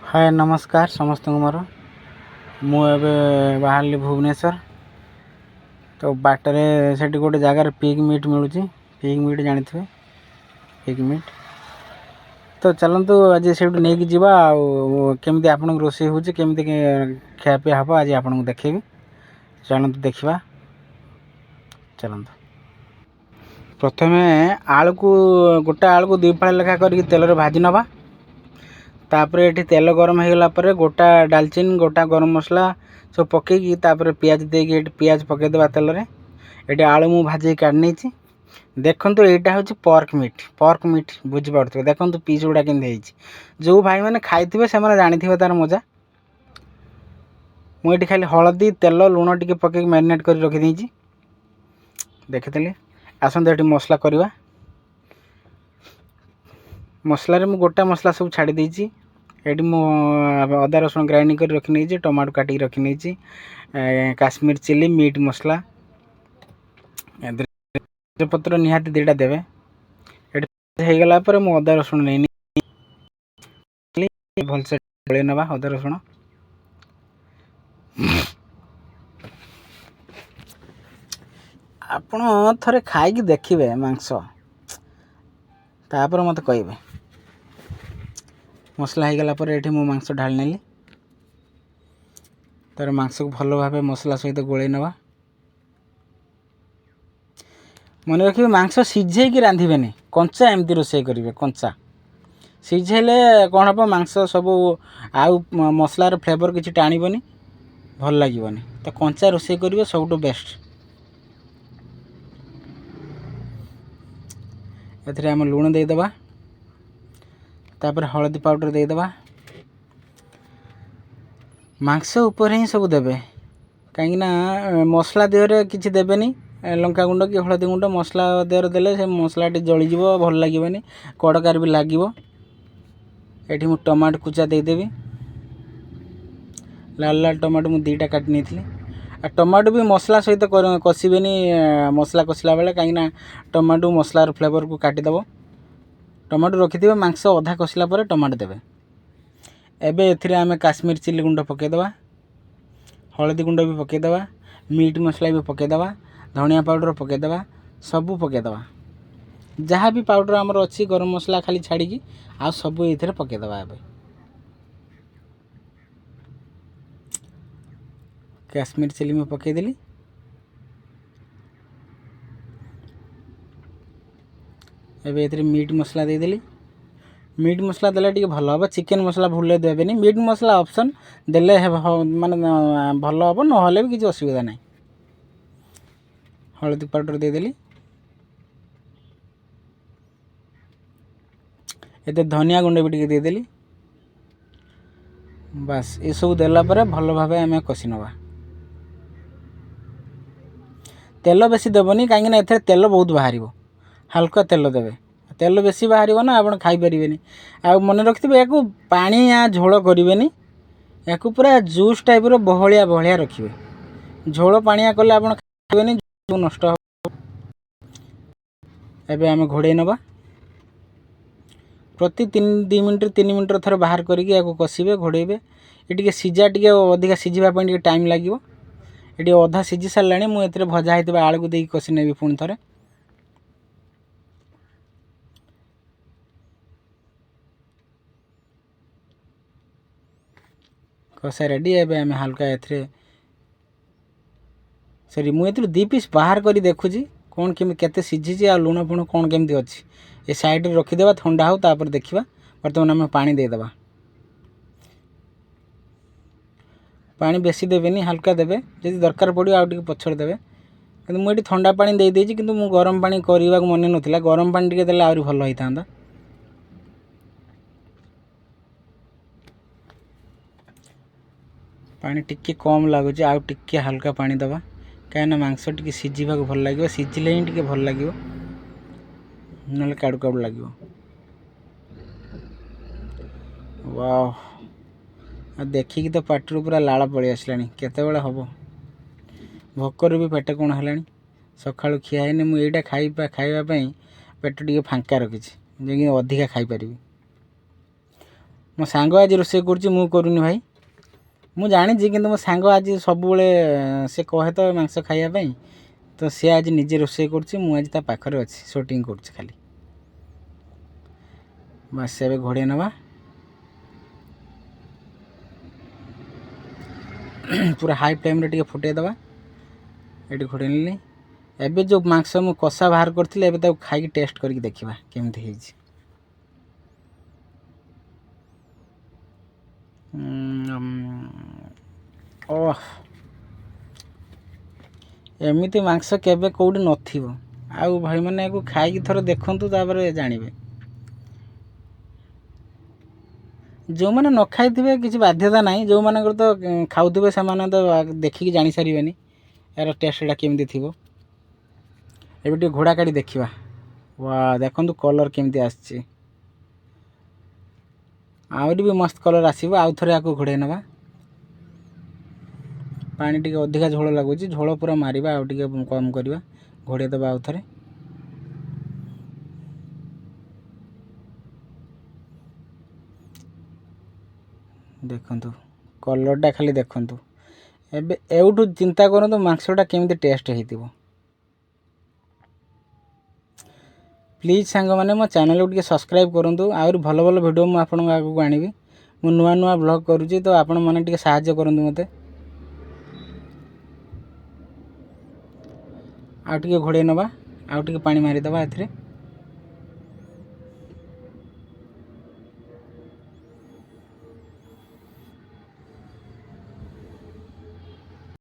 हाय नमस्कार समस्त मोर मुझे बाहर भुवनेश्वर तो बाटर से गोटे जगार पिग मीट मिलूँ पिग मीट जानी पिग मीट तो चलतु आज से नहीं जावा केमी आपन रोषे होमी खायापी हम आज आपन को देखेबी चलतु देखा चलतु प्रथमे आलू को गोटे आलू को 2 फाड़ी लेखा कर तेल भाजी नवा तापर ये तेल गरम हो गला गोटा डालचीन गोटा गरम मसला सब पकईकी पियाज देके पियाज पकईदेवा तेल रे ये आलू मु भाजी काढ़ी नहीं देखु यहाँ हूँ पर्क मीट बुझीपे देखो पीस गुड़ा के जो भाई मैंने खाई से जानी तार मजा मुझे खाली हलदी तेल लुण टी पकईक मैरिनेट कर रखी देखी आसत ये मसला करवा मसला रे मु गोटा मसला सब छाड़ी देछि एटी मु अदा रसुण ग्राइंडिंग कर रखी नहीं टमाटो काटिक रखी नहीं काश्मीर चिली मीट मसला पत्र निहाती 2टा देवे हो गला मु अदा रसुण नहीं भलसे गोल नवा अदा रसुण आपण थरे खाई देखिए मांस तापर मत कहे मसला हो गला ये मु मांस ढाली नेली तार मांस को भल भाव मसला सहित गोल नवा मन रखिए मांस सीझे कि रांधेनि कंचा एमती रोषे करेंगे कंचा सीझेले कौन हम मांस सब आउ मसलार फ्लेवर किसी टाणबनी भल लगे तो कंचा रोषे करेंगे सब बेस्ट एथिरे आम लुण देदेबा तापर हलदी पाउडर देदेबा मांस उपर ही सब देवे कहीं मसला देहरे किसी देवेनी लंका गुंड कि हलदी गुंड मसला देहरे देले से मसला जलीज भल लगे कड़कार भी लगे ये मु टमाटो कुचा देदेवी लाल लाल टमाटो मु 2टा काटी नहीं आ टमाटो भी मसला सहित कषिबेनी मसला कषिला बेले कहीं टमाटो मसलार फ्लेवर को काटिदेव टमाटो रखिथे मांस अधा कषिला टमाटो देवे एबे एथिरे आमे काश्मीर चिली गुंड पकईदेवा हलदी गुंड भी पकईदेवा मीट मसला भी पकईदेवा धनिया पाउडर पकईदेवा सबू पकईदेवा जहाँ भी पाउडर आमर अच्छी गरम मसला खाली छाड़ी आ सब ये पकईदेवा एबे काश्मीर चिली में पकईदेली एबे एथिरे मीट मसला देदेली मीट मसला देले टिके भल हम चिकेन मसला भूल देवेनि मीट मसला ऑप्शन देले माने भल हम नहले भी किसी असुविधा नहीं हलदी पाउडर देदेली ये धनिया गुंड भी टिके देदेली बस ये सब देला भल भाव आम कषि नवा तेल बेसी देवनी कहीं एथे तेल बहुत बाहर हल्का तेल देवे तेल बेसी बाहर ना आप खाईपारे आ मन रखिए या पानी या झोल करेंगे या पूरा जूस टाइप बहलिया बहलिया रखिए झोल पानिया कले आप खाइबेनी नष्ट एबे आम घोड़े नवा प्रति 2 मिनट 3 मिनट थर बाहर करके कषिबे घोड़े ये सीझा टे अधिका सीझापी टाइम लगे ये अधा सीझी सारे मुझे भजा होता आलू को देकी कषि नेबी पुणी थे कषा रेडी एबे आम हल्का एथरे सॉरी मुझे 2 पीस बाहर कर देखुची कौन केमी केते सीझी आ लुण फुण कौन केमती अच्छी ये साइड रखीदेवा ठंडा हो तापर देखा बर्तमान आम पानी देदेवा पानी बेसी देवेनी हल्का देवे जब दरकार पड़ो आउ पछड़ देवे कि मुझे ठंडा पानी दे देछि किंतु मु गरम पानी करने को मन नाला गरम पानी टिके देले आउरी भल होइतांदा पानी टिके कम लगुच आउ टिके हल्का पानी दबा कहीं मांस टी सीझा भल लगे सीझिले ही टे भल लगे ना काड़ू काड़ू लगे वाह देखिकी तो पाटर पूरा लाल पलि आसला केतबेले हम भोकर भी पेट कौन है सकाळु खिया है मुझे खाइबापी पेट टे फांका रखी जे अधिका खाईपारि ମୋ ସାଙ୍ଗ ଆଜି ରୋଷେଇ କରୁଛି, ମୁଁ କରୁନି ଭାଇ। ମୁଁ ଜାଣିଛି କିନ୍ତୁ ମୋ ସାଙ୍ଗ ଆଜି ସବୁବେଳେ ସେ କହେ ତ ମାଂସ ଖାଇବା ପାଇଁ, ତ ସେ ଆଜି ନିଜେ ରୋଷେଇ କରୁଛି, ମୁଁ ଆଜି ତା ପାଖରେ ଅଛି, ସୁଟିଂ କରୁଛି ଖାଲି। ବାସ୍ ଏବେ ଘୋଡ଼େଇ ନେବା। ପୁରା ହାଇ ଫ୍ଲେମ୍ରେ ଟିକେ ଫୁଟାଇ ଦେବା। ଏଠି ଘୋଡ଼େଇ ନେଲି। ଏବେ ଯେଉଁ ମାଂସ ମୁଁ କଷା ବାହାର କରିଥିଲି, ଏବେ ତାକୁ ଖାଇକି ଟେଷ୍ଟ କରିକି ଦେଖିବା କେମିତି ହେଇଛି। ଓହ, ଏମିତି ମାଂସ କେବେ କେଉଁଠି ନଥିବ। ଆଉ ଭାଇମାନେ ୟାକୁ ଖାଇକି ଥରେ ଦେଖନ୍ତୁ, ତାପରେ ଜାଣିବେ। ଯେଉଁମାନେ ନ ଖାଇଥିବେ କିଛି ବାଧ୍ୟତା ନାହିଁ, ଯେଉଁମାନଙ୍କର ତ ଖାଉଥିବେ ସେମାନେ ତ ଦେଖିକି ଜାଣିସାରିବେନି ଏହାର ଟେଷ୍ଟଟା କେମିତି ଥିବ। ଏବେ ଟିକେ ଘୋଡ଼ା କାଢ଼ି ଦେଖିବା। ବା ଦେଖନ୍ତୁ କଲର୍ କେମିତି ଆସିଛି। ଆହୁରି ବି ମସ୍ତ କଲର୍ ଆସିବ। ଆଉ ଥରେ ଆକୁ ଘୋଡ଼େଇ ନେବା। ପାଣି ଟିକେ ଅଧିକା ଝୋଳ ଲାଗୁଛି, ଝୋଳ ପୁରା ମାରିବା, ଆଉ ଟିକେ କମ୍ କରିବା। ଘୋଡ଼େଇ ଦେବା ଆଉ ଥରେ। ଦେଖନ୍ତୁ କଲର୍ଟା ଖାଲି ଦେଖନ୍ତୁ। ଏବେ ଏଉଠୁ ଚିନ୍ତା କରନ୍ତୁ ମାଂସଟା କେମିତି ଟେଷ୍ଟ ହେଇଥିବ। ପ୍ଲିଜ୍ ସାଙ୍ଗମାନେ ମୋ ଚ୍ୟାନେଲକୁ ଟିକେ ସବସ୍କ୍ରାଇବ୍ କରନ୍ତୁ। ଆହୁରି ଭଲ ଭଲ ଭିଡ଼ିଓ ମୁଁ ଆପଣଙ୍କ ଆଗକୁ ଆଣିବି। ମୁଁ ନୂଆ ନୂଆ ବ୍ଲଗ୍ କରୁଛି, ତ ଆପଣମାନେ ଟିକେ ସାହାଯ୍ୟ କରନ୍ତୁ ମୋତେ। ଆଉ ଟିକେ ଘୋଡ଼େଇ ନେବା, ଆଉ ଟିକେ ପାଣି ମାରିଦେବା ଏଥିରେ।